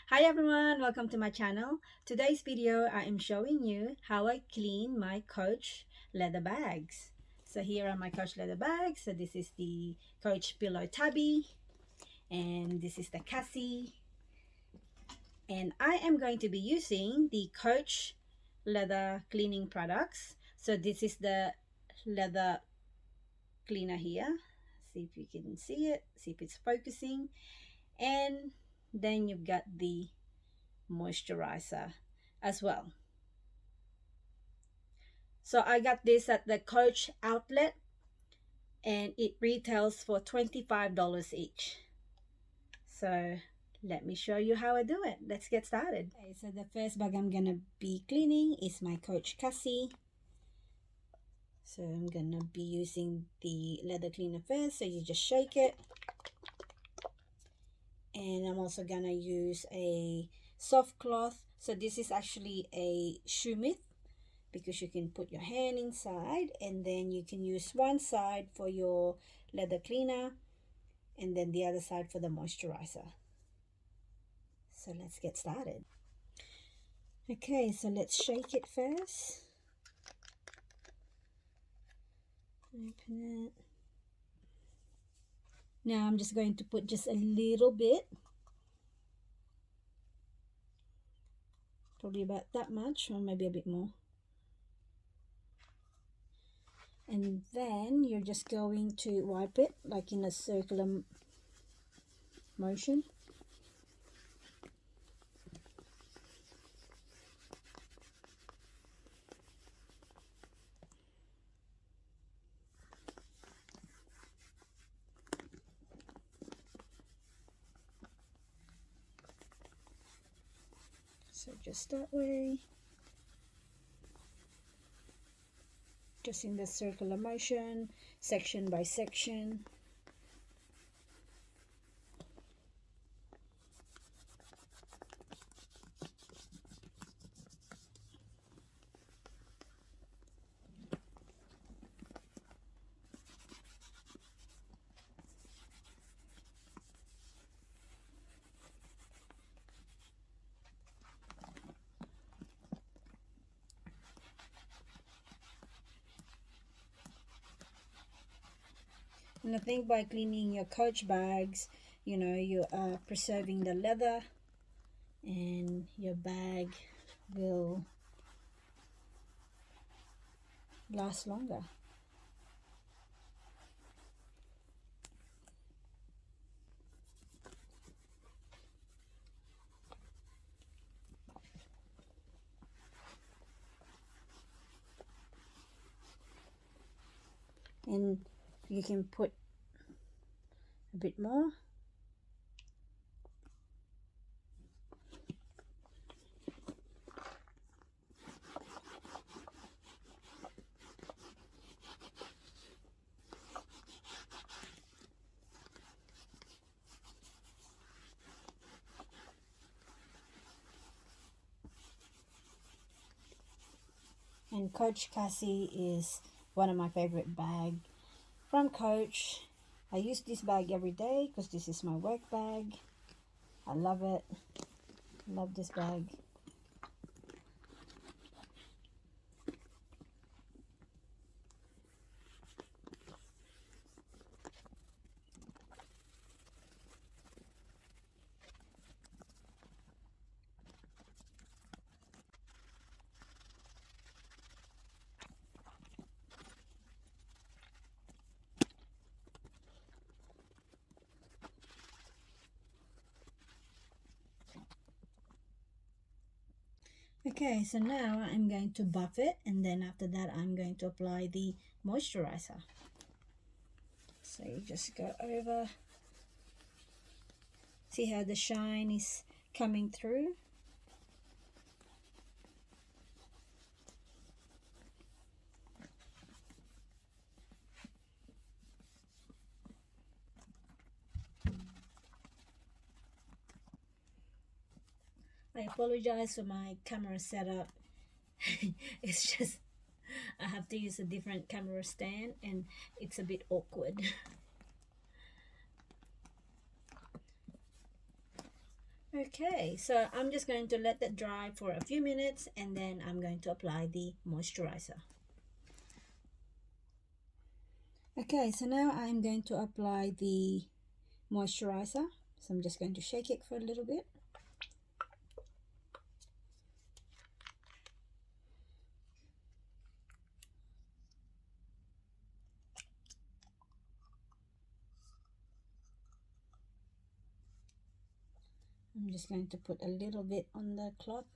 Hi everyone, welcome to my channel. Today's video I am showing you how I clean my Coach leather bags. So here are my Coach leather bags. So this is the Coach Pillow Tabby and this is the Cassie. And I am going to be using the Coach leather cleaning products. So this is the leather cleaner here. See if you can see it, see if it's focusing. And then you've got the moisturizer as well. So I got this at the Coach outlet and it retails for $25 each. So let me show you how I do it. Let's get started. Okay, so the first bag I'm gonna be cleaning is my Coach Cassie. So I'm gonna be using the leather cleaner first. So you just shake it. And I'm also gonna use a soft cloth. So this is actually a shoe mitt, because you can put your hand inside and then you can use one side for your leather cleaner and then the other side for the moisturizer. So let's get started. Okay, so let's shake it first. Open it. Now I'm just going to put just a little bit, probably about that much or maybe a bit more. And then you're just going to wipe it like in a circular motion. So just that way, just in the circular motion, section by section. And I think by cleaning your Coach bags, you are preserving the leather and your bag will last longer. And you can put a bit more. And Coach Cassie is one of my favorite bags from Coach. I use this bag every day because this is my work bag. I love it. Love this bag. Okay, so now I'm going to buff it, and then after that I'm going to apply the moisturizer. So you just go over. See how the shine is coming through? I apologize for my camera setup. It's just I have to use a different camera stand and it's a bit awkward. Okay, so I'm just going to let that dry for a few minutes and then I'm going to apply the moisturizer. Okay, so now I'm going to apply the moisturizer. So I'm just going to shake it for a little bit. I'm just going to put a little bit on the cloth,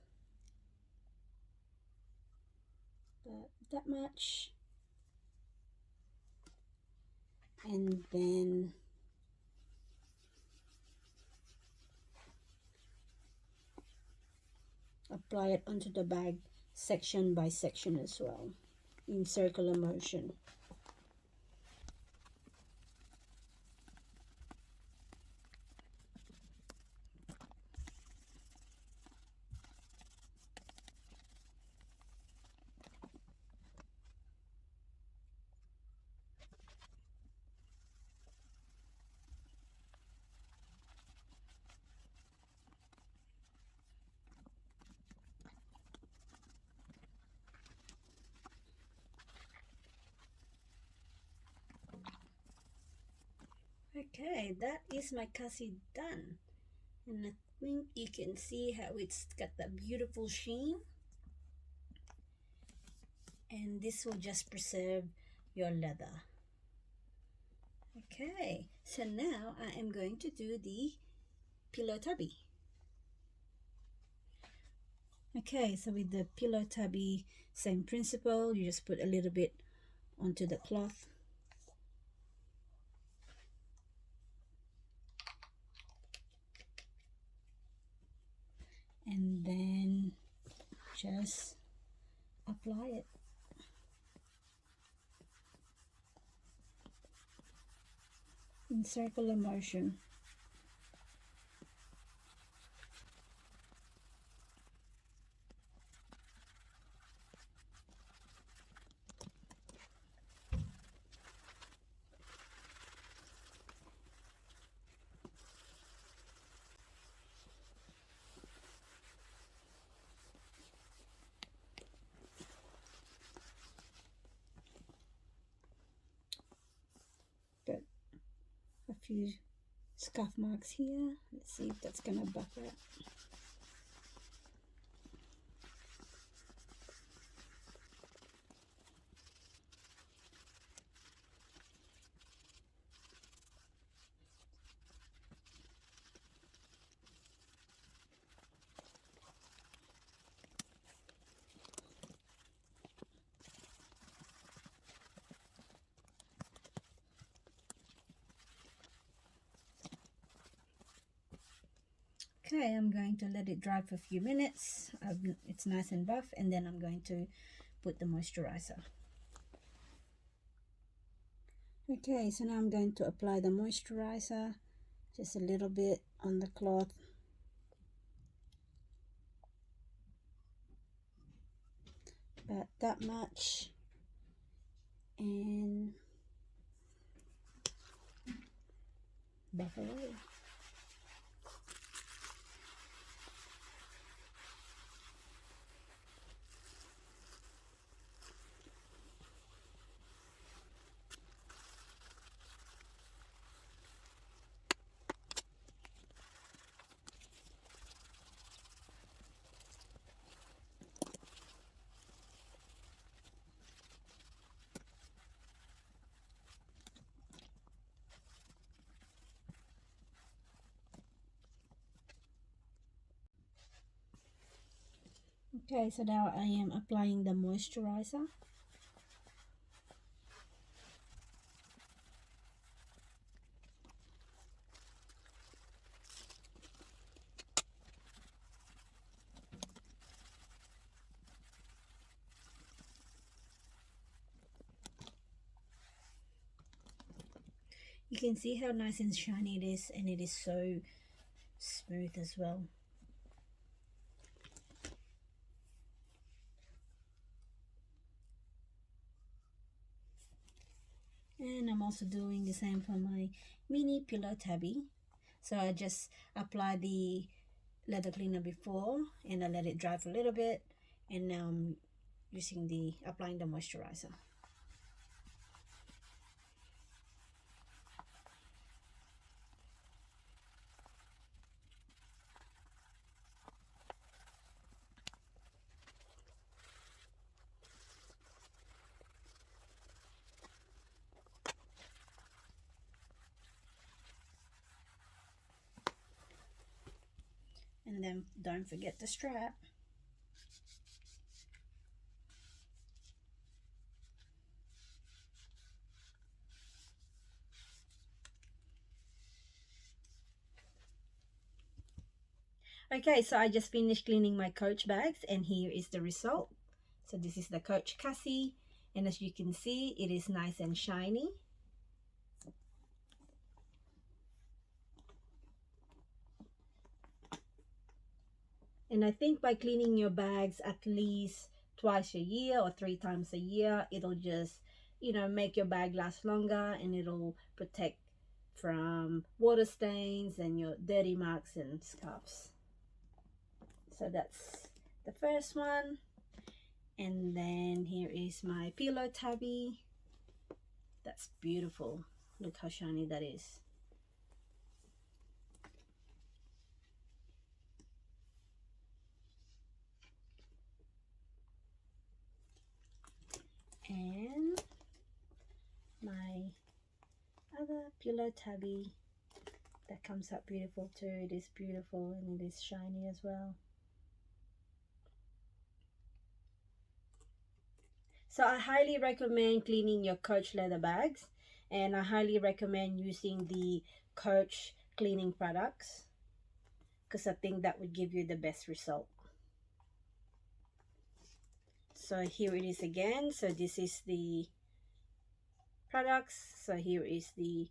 but that much. And then apply it onto the bag section by section as well in circular motion. Okay, that is my Cassie done. And I think you can see how it's got that beautiful sheen. And this will just preserve your leather. Okay, so now I am going to do the Pillow Tabby. Okay, so with the Pillow Tabby, same principle, you just put a little bit onto the cloth. And then just apply it. In circular motion. Got a few scuff marks here. Let's see if that's gonna buff out. Okay, I'm going to let it dry for a few minutes. It's nice and buff, and then I'm going to put the moisturizer. Okay, so now I'm going to apply the moisturizer, just a little bit on the cloth. About that much. And buff away. Okay, so now I am applying the moisturizer. You can see how nice and shiny it is, and it is so smooth as well. And I'm also doing the same for my mini Pillow Tabby. So I just apply the leather cleaner before, and I let it dry for a little bit, and now I'm using the applying the moisturizer. And then don't forget the strap. Okay, so I just finished cleaning my Coach bags, and here is the result. So this is the Coach Cassie, and as you can see, it is nice and shiny. And I think by cleaning your bags at least twice a year or 3 times a year, it'll just, make your bag last longer, and it'll protect from water stains and your dirty marks and scuffs. So that's the first one. And then here is my Pillow Tabby. That's beautiful. Look how shiny that is. And my other Pillow Tabby that comes out beautiful too. It is beautiful and it is shiny as well. So I highly recommend cleaning your Coach leather bags, and I highly recommend using the Coach cleaning products, because I think that would give you the best result. So here it is again. So this is the products. So here is the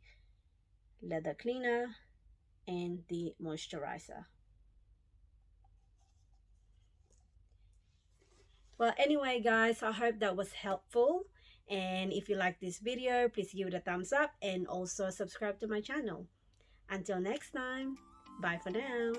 leather cleaner and the moisturizer. Well, anyway guys, I hope that was helpful, and if you like this video, please give it a thumbs up and also subscribe to my channel. Until next time, bye for now.